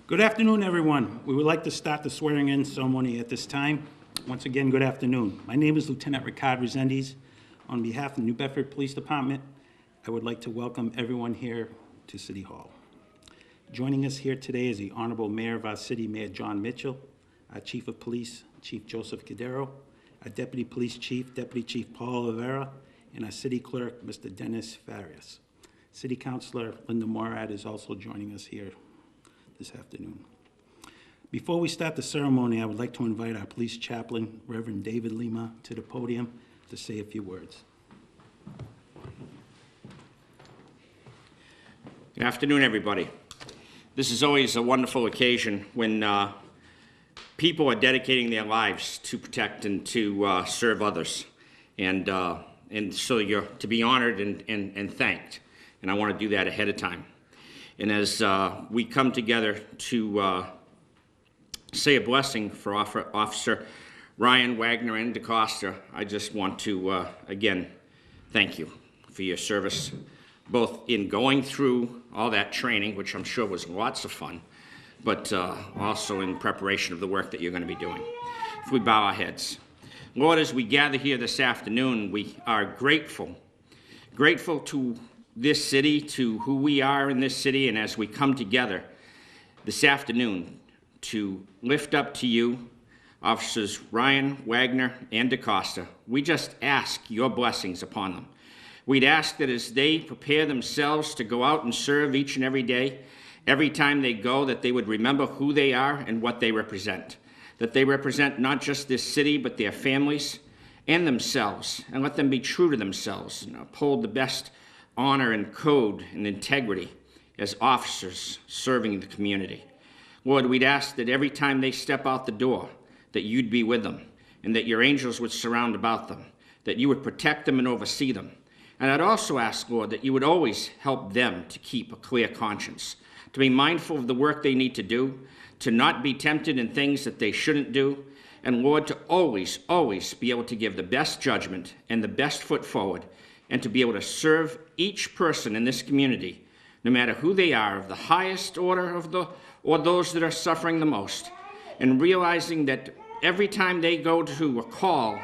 Good afternoon, everyone. We would like to start the swearing-in ceremony at this time. Once again, good afternoon. My name is Lieutenant Ricard Rezendes. On behalf of the New Bedford Police Department, I would like to welcome everyone here to City Hall. Joining us here today is the Honorable Mayor of our city, Mayor Jon Mitchell, our Chief of Police, Chief Joeph Cordeiro, our Deputy Police Chief, Deputy Chief Paul Oliveira, and our City Clerk, Mr. Dennis Farias. City Councilor Linda Morad is also joining us here this afternoon. Before we start the ceremony, I would like to invite our police chaplain, Reverend David Lima, to the podium to say a few words. Good afternoon, everybody. This is always a wonderful occasion when people are dedicating their lives to protect and to serve others, and so you're to be honored and thanked. And I want to do that ahead of time. And as we come together to say a blessing for Officer Ryan, Wagner, and DaCosta, I just want to, again, thank you for your service, both in going through all that training, which I'm sure was lots of fun, but also in preparation of the work that you're going to be doing. If we bow our heads. Lord, as we gather here this afternoon, we are grateful to this city, to who we are in this city, and as we come together this afternoon to lift up to you Officers Ryan, Wagner, and DaCosta, we just ask your blessings upon them. We'd ask that as they prepare themselves to go out and serve each and every day, every time they go, that they would remember who they are and what they represent. That they represent not just this city, but their families and themselves, and let them be true to themselves and uphold the best honor and code and integrity as officers serving the community. Lord, we'd ask that every time they step out the door, that you'd be with them, and that your angels would surround about them, that you would protect them and oversee them. And I'd also ask, Lord, that you would always help them to keep a clear conscience, to be mindful of the work they need to do, to not be tempted in things that they shouldn't do, and Lord, to always, always be able to give the best judgment and the best foot forward, and to be able to serve each person in this community, no matter who they are, of the highest order or those that are suffering the most, and realizing that every time they go to a call,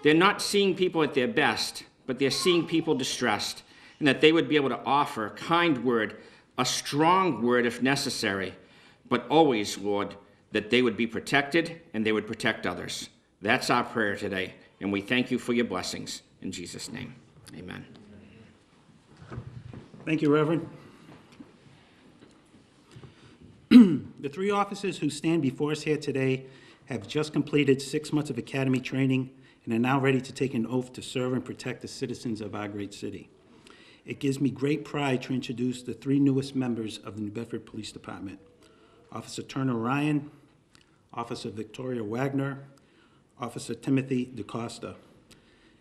they're not seeing people at their best, but they're seeing people distressed, and that they would be able to offer a kind word, a strong word if necessary, but always, Lord, that they would be protected and they would protect others. That's our prayer today, and we thank you for your blessings. In Jesus' name. Amen. Thank you, Reverend. The three officers who stand before us here today have just completed 6 months of academy training and are now ready to take an oath to serve and protect the citizens of our great city. It gives me great pride to introduce the three newest members of the New Bedford Police Department: Officer Turner Ryan, Officer Victoria Wagner, Officer Timothy DaCosta.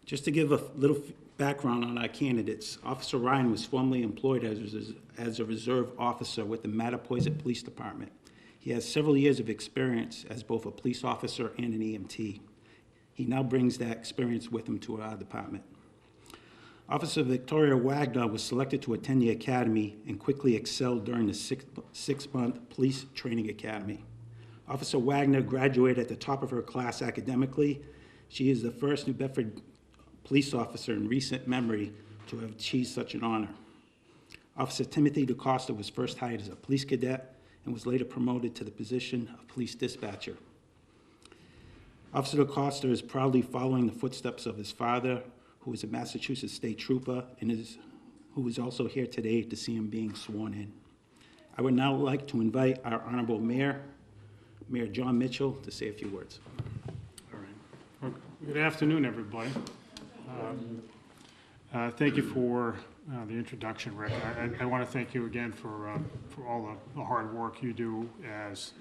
Just to give a little background on our candidates, Officer Ryan was formerly employed as a reserve officer with the Mattapoisett Police Department. He has several years of experience as both a police officer and an EMT. He now brings that experience with him to our department. Officer Victoria Wagner was selected to attend the academy and quickly excelled during the six-month police training academy. Officer Wagner graduated at the top of her class academically. She is the first New Bedford police officer in recent memory to have achieved such an honor. Officer Timothy DaCosta was first hired as a police cadet and was later promoted to the position of police dispatcher. Officer DaCosta is proudly following the footsteps of his father, who is a Massachusetts state trooper and who is also here today to see him being sworn in. I would now like to invite our Honorable Mayor, Mayor Jon Mitchell, to say a few words. All right. Well, good afternoon, everybody. Thank you for the introduction, Rick. I want to thank you again for all the hard work you do as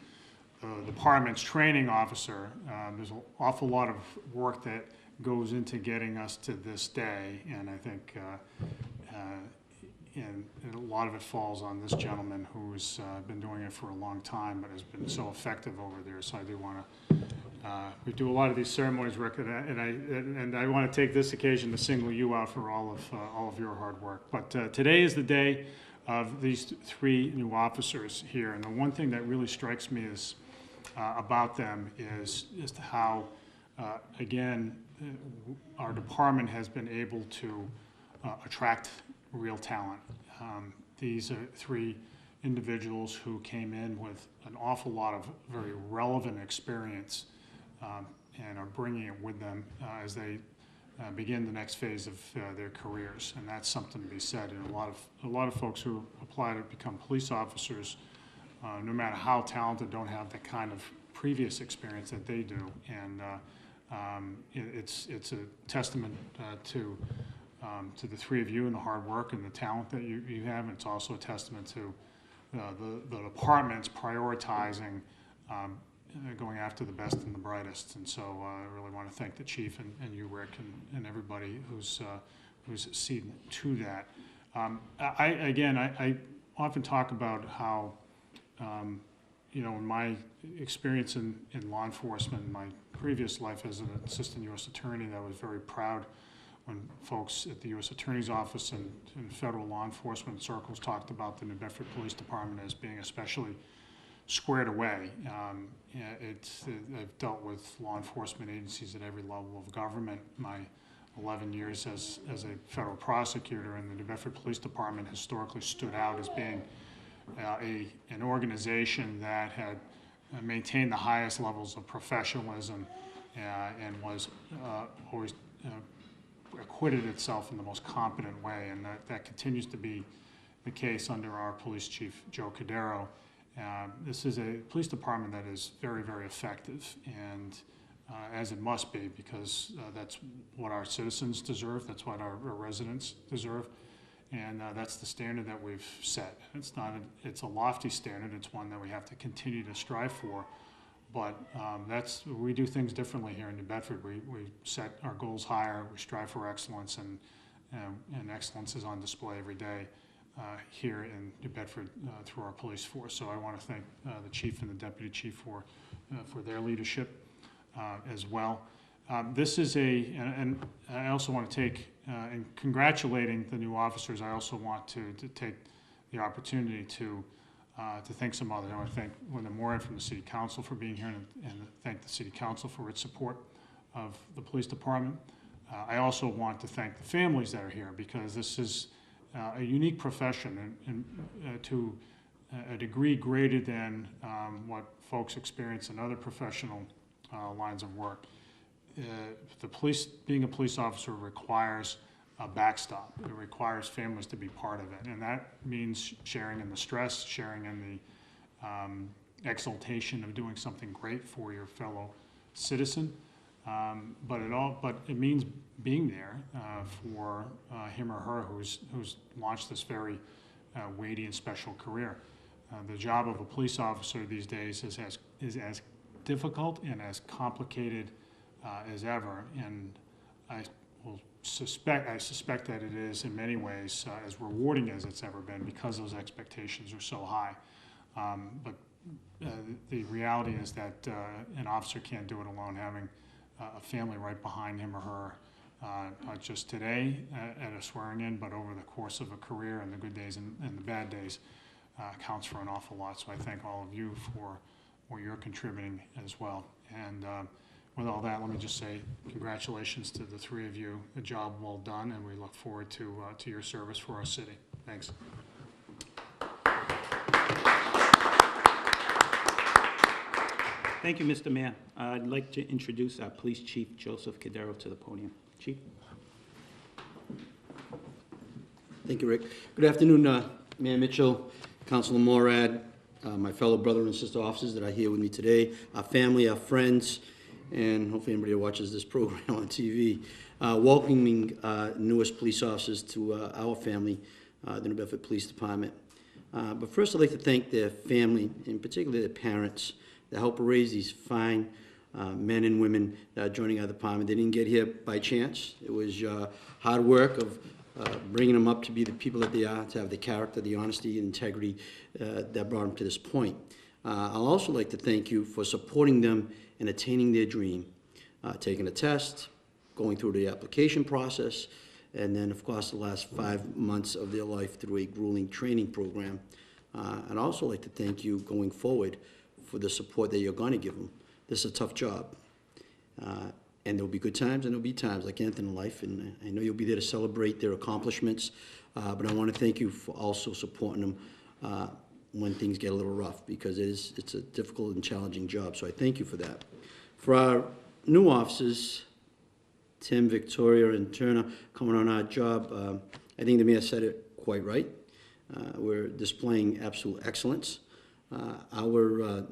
the department's training officer. There's an awful lot of work that goes into getting us to this day, and I think and a lot of it falls on this gentleman who's been doing it for a long time but has been so effective over there. So I do want to We do a lot of these ceremonies, Rick, and I want to take this occasion to single you out for all of your hard work. But today is the day of these 3 new officers here, and the one thing that really strikes me is about them is how, again, our department has been able to attract real talent. These are 3 individuals who came in with an awful lot of very relevant experience and are bringing it with them as they begin the next phase of their careers, and that's something to be said. And a lot of folks who apply to become police officers, no matter how talented, don't have the kind of previous experience that they do, and it's a testament to the 3 of you and the hard work and the talent that you have. And it's also a testament to the department's prioritizing going after the best and the brightest. And so I really want to thank the chief and you, Rick, and everybody who's seen to that. I often talk about how, in my experience in law enforcement, in my previous life as an assistant U.S. attorney, that I was very proud when folks at the U.S. Attorney's Office and federal law enforcement circles talked about the New Bedford Police Department as being especially squared away. I've dealt with law enforcement agencies at every level of government. My 11 years as a federal prosecutor, and the New Bedford Police Department historically stood out as being an organization that had maintained the highest levels of professionalism and was always acquitted itself in the most competent way, and that continues to be the case under our police chief, Joe Cordeiro. This is a police department that is very, very effective, and as it must be, because that's what our citizens deserve, that's what our residents deserve, and that's the standard that we've set. It's a lofty standard. It's one that we have to continue to strive for. But we do things differently here in New Bedford. We set our goals higher. We strive for excellence, and excellence is on display every day here in New Bedford through our police force. So I want to thank the chief and the deputy chief for their leadership as well. This is and I also want to take, in congratulating the new officers, I also want to take the opportunity to thank some others. I want to thank Morad from the City Council for being here, and thank the City Council for its support of the police department. I also want to thank the families that are here, because this is a unique profession, and to a degree greater than what folks experience in other professional lines of work. Being a police officer requires a backstop. It requires families to be part of it, and that means sharing in the stress, sharing in the exaltation of doing something great for your fellow citizen. But it means being there for him or her who's launched this very weighty and special career. The job of a police officer these days is as difficult and as complicated as ever, and I suspect that it is in many ways as rewarding as it's ever been, because those expectations are so high. But the reality is that an officer can't do it alone, having a family right behind him or her, not just today at a swearing in, but over the course of a career, and the good days and the bad days counts for an awful lot. So I thank all of you for what you're contributing as well. And with all that, let me just say congratulations to the 3 of you. A job well done, and we look forward to your service for our city. Thanks. Thank you, Mr. Mayor. I'd like to introduce our Police Chief, Joeph Cordeiro, to the podium. Chief. Thank you, Rick. Good afternoon, Mayor Mitchell, Councilor Morad, my fellow brother and sister officers that are here with me today, our family, our friends, and hopefully anybody who watches this program on TV. Welcoming newest police officers to our family, the New Bedford Police Department. But first, I'd like to thank their family, and particularly their parents, that help raise these fine men and women joining our department. They didn't get here by chance. It was hard work of bringing them up to be the people that they are, to have the character, the honesty, and integrity that brought them to this point. I'll also like to thank you for supporting them in attaining their dream, taking a test, going through the application process, and then, of course, the last 5 months of their life through a grueling training program. I'd also like to thank you going forward for the support that you're going to give them. This is a tough job. And there'll be good times and there'll be times like anything in life, and I know you'll be there to celebrate their accomplishments, but I want to thank you for also supporting them when things get a little rough, because it's a difficult and challenging job, so I thank you for that. For our new officers, Tim, Victoria, and Turner coming on our job, I think the mayor said it quite right. We're displaying absolute excellence. Our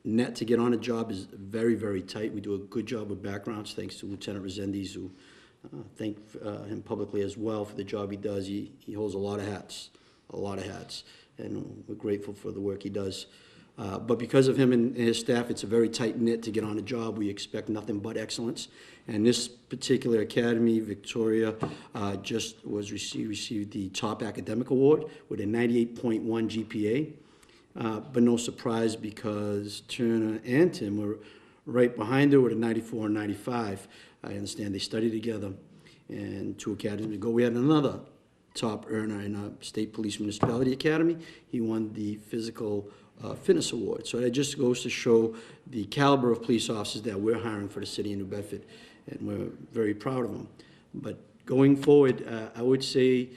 net to get on a job is very, very tight. We do a good job with backgrounds, thanks to Lieutenant Rezendes, who thank him publicly as well for the job he does. He holds a lot of hats, and we're grateful for the work he does. But because of him and his staff, it's a very tight knit to get on a job. We expect nothing but excellence. And this particular academy, Victoria, just received the top academic award with a 98.1 GPA. But no surprise, because Turner and Tim were right behind her with a 94 and 95. I understand they studied together. And 2 academies ago, we had another top earner in our State Police Municipality Academy. He won the Physical Fitness Award. So that just goes to show the caliber of police officers that we're hiring for the city of New Bedford, and we're very proud of them. But going forward, I would say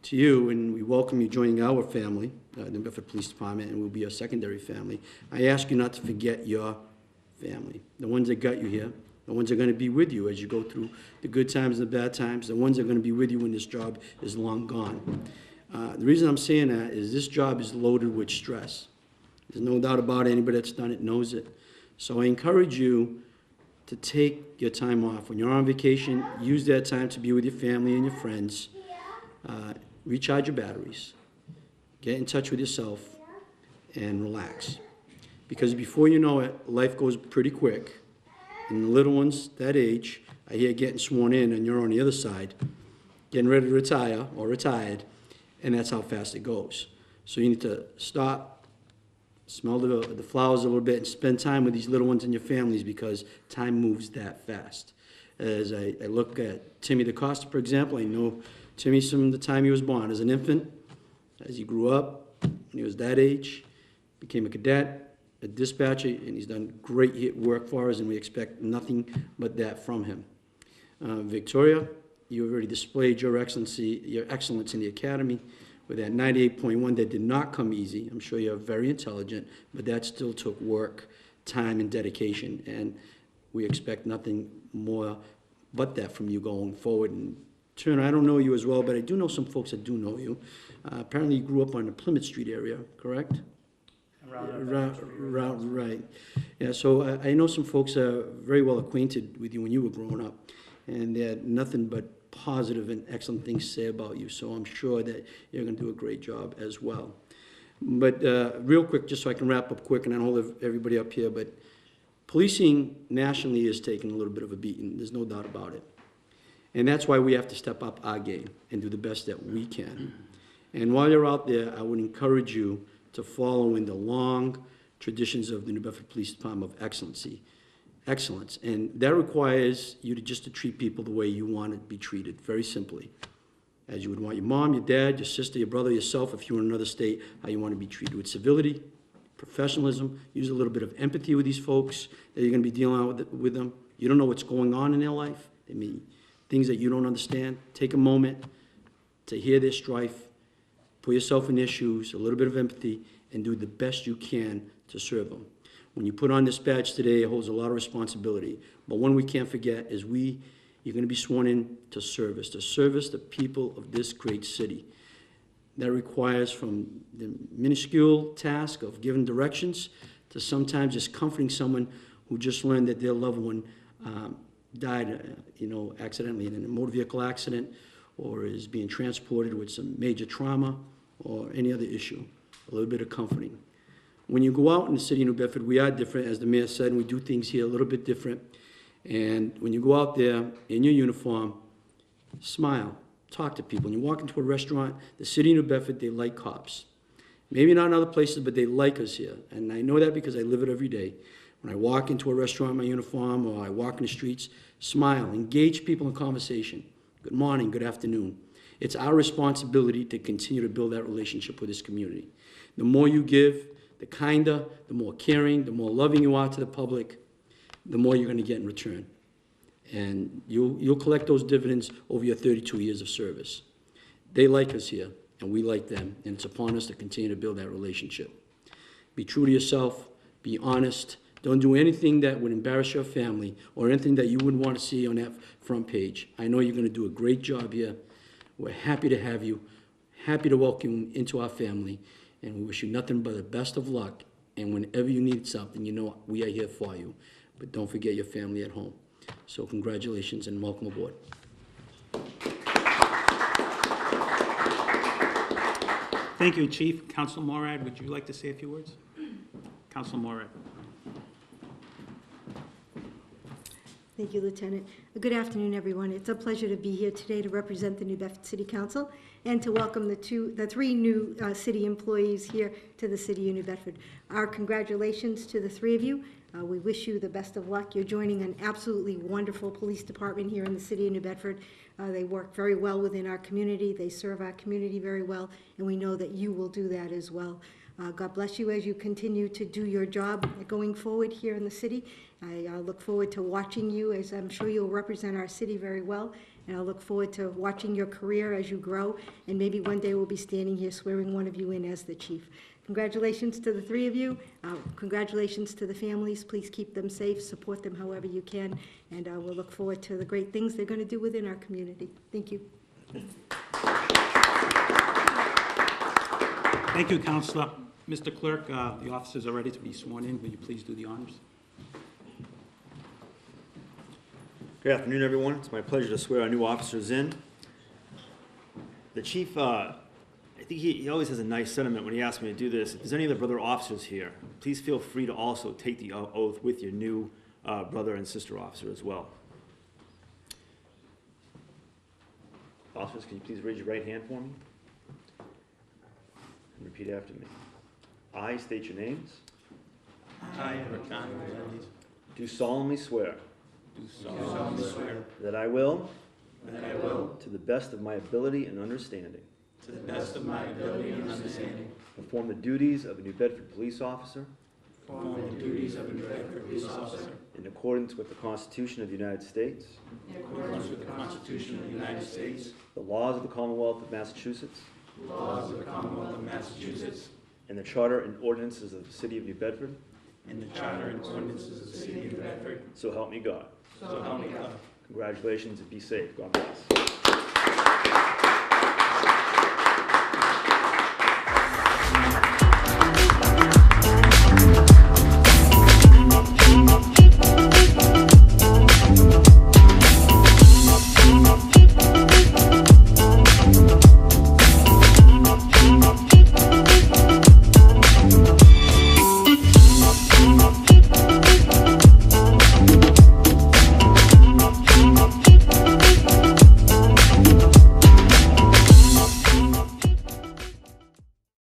to you, and we welcome you joining our family, the New Bedford Police Department, and we'll be a secondary family. I ask you not to forget your family, the ones that got you here, the ones that are going to be with you as you go through the good times and the bad times, the ones that are going to be with you when this job is long gone. The reason I'm saying that is this job is loaded with stress. There's no doubt about it. Anybody that's done it knows it. So I encourage you to take your time off. When you're on vacation, use that time to be with your family and your friends. Recharge your batteries. Get in touch with yourself and relax. Because before you know it, life goes pretty quick. And the little ones that age, I hear getting sworn in and you're on the other side, getting ready to retire or retired, and that's how fast it goes. So you need to stop, smell the flowers a little bit, and spend time with these little ones and your families, because time moves that fast. As I look at Timmy DaCosta, for example, I know Timmy from the time he was born as an infant, as he grew up, when he was that age, became a cadet, a dispatcher, and he's done great work for us, and we expect nothing but that from him. Victoria, you have already displayed your excellence in the academy with that 98.1. That did not come easy. I'm sure you're very intelligent, but that still took work, time, and dedication, and we expect nothing more but that from you going forward. And Turner, I don't know you as well, but I do know some folks that do know you. Apparently you grew up on the Plymouth Street area, correct? Right. Yeah, so I know some folks that are very well acquainted with you when you were growing up, and they had nothing but positive and excellent things to say about you, so I'm sure that you're going to do a great job as well. But real quick, just so I can wrap up quick, and I don't hold everybody up here, but policing nationally is taking a little bit of a beating. There's no doubt about it. And that's why we have to step up our game and do the best that we can. And while you're out there, I would encourage you to follow in the long traditions of the New Bedford Police Department of excellence. And that requires you to treat people the way you want to be treated, very simply. As you would want your mom, your dad, your sister, your brother, yourself, if you were in another state, how you want to be treated, with civility, professionalism. Use a little bit of empathy with these folks that you're going to be dealing with them. You don't know what's going on in their life. They mean things that you don't understand. Take a moment to hear their strife. Put yourself in their shoes, a little bit of empathy, and do the best you can to serve them. When you put on this badge today, it holds a lot of responsibility. But one we can't forget is you're going to be sworn in to service the people of this great city. That requires from the minuscule task of giving directions to sometimes just comforting someone who just learned that their loved one died, accidentally in a motor vehicle accident, or is being transported with some major trauma or any other issue. A little bit of comforting. When you go out in the city of New Bedford, we are different, as the mayor said, and we do things here a little bit different. And when you go out there in your uniform, smile, talk to people. When you walk into a restaurant, the city of New Bedford, they like cops. Maybe not in other places, but they like us here. And I know that because I live it every day. When I walk into a restaurant in my uniform or I walk in the streets, smile, engage people in conversation. Good morning, good afternoon. It's our responsibility to continue to build that relationship with this community. The more you give, the kinder, the more caring, the more loving you are to the public, the more you're going to get in return. And you'll collect those dividends over your 32 years of service. They like us here, and we like them, and it's upon us to continue to build that relationship. Be true to yourself, be honest, don't do anything that would embarrass your family or anything that you wouldn't want to see on that front page. I know you're going to do a great job here. We're happy to have you, happy to welcome you into our family, and we wish you nothing but the best of luck. And whenever you need something, you know we are here for you. But don't forget your family at home. So congratulations and welcome aboard. Thank you, Chief. Councilor Morad, would you like to say a few words? Councilor Morad. Thank you, Lieutenant. Good afternoon, everyone. It's a pleasure to be here today to represent the New Bedford City Council and to welcome the three new city employees here to the city of New Bedford. Our congratulations to the three of you. We wish you the best of luck. You're joining an absolutely wonderful police department here in the city of New Bedford. They work very well within our community. They serve our community very well, and we know that you will do that as well. God bless you as you continue to do your job going forward here in the city. I look forward to watching you, as I'm sure you'll represent our city very well, and I look forward to watching your career as you grow, and maybe one day we'll be standing here swearing one of you in as the chief. Congratulations to the three of you. Congratulations to the families. Please keep them safe, support them however you can, and we'll look forward to the great things they're going to do within our community. Thank you. Thank you, Councilor. Mr. Clerk, the officers are ready to be sworn in. Will you please do the honors? Good afternoon, everyone. It's my pleasure to swear our new officers in. The chief, I think he always has a nice sentiment when he asks me to do this. If there's any of the brother officers here, please feel free to also take the oath with your new brother and sister officer as well. Officers, can you please raise your right hand for me? And repeat after me. I state your names. I, Ricard, Do solemnly swear. That I will. To the best of my ability and understanding. To the best of my ability and understanding. Perform the duties of a New Bedford police officer. Perform the duties of a New Bedford police officer. In accordance with the Constitution of the United States. In accordance with the Constitution of the United States. The laws of the Commonwealth of Massachusetts. The laws of the Commonwealth of Massachusetts. And the Charter and ordinances of the City of New Bedford. And the Charter and ordinances of the City of New Bedford. So help me God. So help me God. Congratulations and be safe. God bless.